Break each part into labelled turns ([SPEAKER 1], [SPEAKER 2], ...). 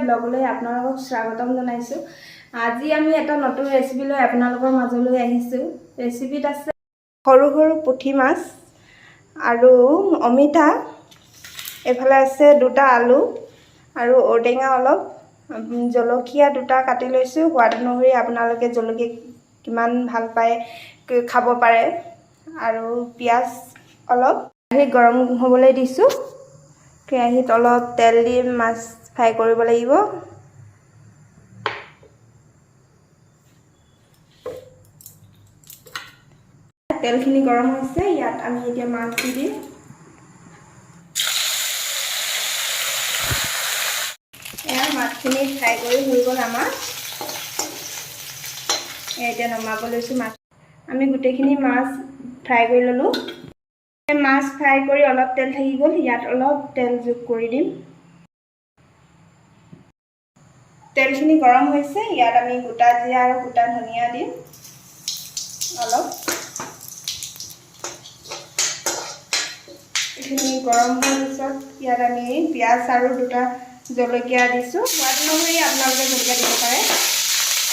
[SPEAKER 1] ব্লগলৈ আপোনালোকক স্বাগতম জনাইছোঁ। আজি আমি এটা নতুন ৰেচিপি লৈ আপোনালোকৰ মাজলৈ আহিছোঁ। ৰেচিপিত আছে সৰু সৰু পুঠি মাছ আৰু অমিতা, এফালে আছে দুটা আলু আৰু ঔটেঙা অলপ, জলকীয়া দুটা কাটি লৈছোঁ। সোৱাদ অনুসৰি আপোনালোকে জলকীয়া কিমান ভাল পায় খাব পাৰে। আৰু পিঁয়াজ অলপ। কেৰাহী গৰম হ'বলৈ দিছোঁ। কেৰাহীত অলপ তেল দি মাছ ফ্ৰাই কৰিব লাগিব। তেলখিনি গৰম হৈছে, ইয়াত আমি এতিয়া মাছ দি দিম। এয়া মাছখিনি ফ্ৰাই কৰি হৈ গ'ল আমাৰ। এতিয়া নমাব লৈছোঁ মাছ। আমি গোটেইখিনি মাছ ফ্ৰাই কৰি ল'লোঁ। মাছ ফ্ৰাই কৰি অলপ তেল থাকি গ'ল, ইয়াত অলপ তেল যোগ কৰি দিম। তেলখিনি গৰম হৈছে, ইয়াত আমি গোটা জিৰা আৰু গোটা ধনিয়া দিম অলপ। এইখিনি গৰম হোৱাৰ পিছত ইয়াত আমি পিঁয়াজ আৰু দুটা জলকীয়া দিছোঁ। সোৱাদ অনুসৰি আপোনালোকে জলকীয়া দিব পাৰে।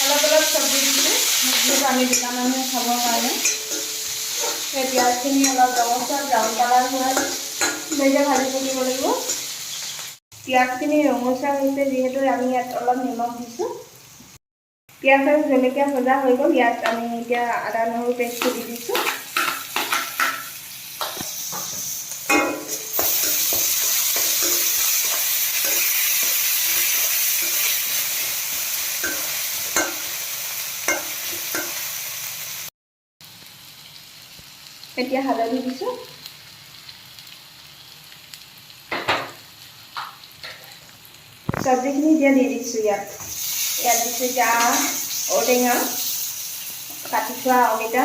[SPEAKER 1] অলপ অলপ চব্জি দিছোঁ, যিহেতু আমি দুটা মানুহে খাবৰ কাৰণে। সেই পিঁয়াজখিনি অলপ ৰঙচুৱা ব্ৰাউন কালাৰ হোৱালৈকে ভাজি থাকিব লাগিব। পিঁয়াজখিনি ৰঙচুৱা হৈছে যিহেতু আমি ইয়াত অলপ নিমখ দিছোঁ। পিঁয়াজ আৰু জলকীয়া ভজা হৈ গ'ল, ইয়াত আমি এতিয়া আদা নহৰু পেষ্টটো দি দিছোঁ। এতিয়া হালধি দিছোঁ। চব্জিখিনি এতিয়া দি দিছোঁ ইয়াত দিছোঁ এতিয়া ঔটেঙা, কাটি থোৱা অমিতা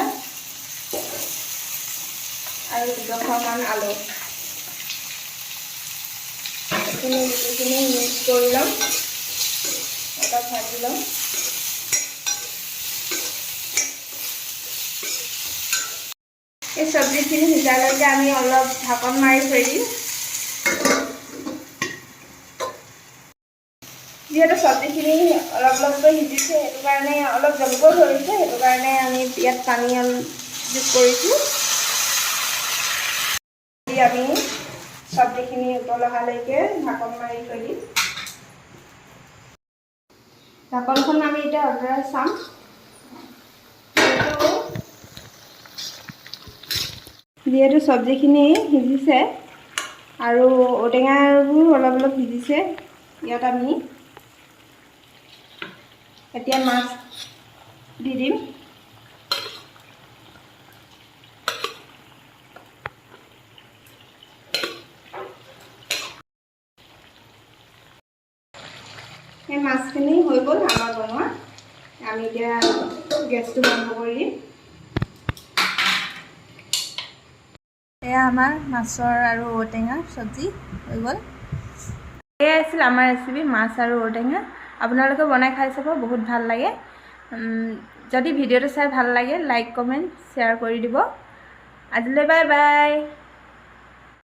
[SPEAKER 1] আৰু দুডোখৰমান আলু। এইখিনি গোটেইখিনি মিক্স কৰি ল'ম, অলপ ভাজি ল'ম। এই চব্জিখিনি সিজালৈকে আমি অলপ ঢাকন মাৰি থৈ দিম। যিহেতু চব্জিখিনি অলপ অলপকৈ সিজিছে, সেইটো কাৰণে অলপ জলকৈ ধৰিছে, সেইটো কাৰণে আমি ইয়াত পানী যোগ কৰিছোঁ। আমি চব্জিখিনি উতল অহালৈকে ঢাকন মাৰি থৈ দিম। ঢাকনখন আমি এতিয়া অঁতৰাই চাম। যিহেতু চব্জিখিনি সিজিছে আৰু ঔটেঙাবোৰ অলপ অলপ সিজিছে, ইয়াত আমি এতিয়া মাছ দি দিম। এই মাছখিনি হৈ গ'ল আমাৰ বনোৱা। আমি এতিয়া গেছটো বন্ধ কৰি দিম। এয়া আমাৰ মাছৰ আৰু ঔটেঙাৰ চব্জি হৈ গ'ল। এয়াই আছিল আমাৰ ৰেচিপি, মাছ আৰু ঔটেঙা। আপোনালোকে বনাই খাই চাব, বহুত ভাল লাগে। যদি ভিডিঅ'টো চাই ভাল লাগে, লাইক কমেণ্ট শ্বেয়াৰ কৰি দিব। আজিলৈ বাই বাই।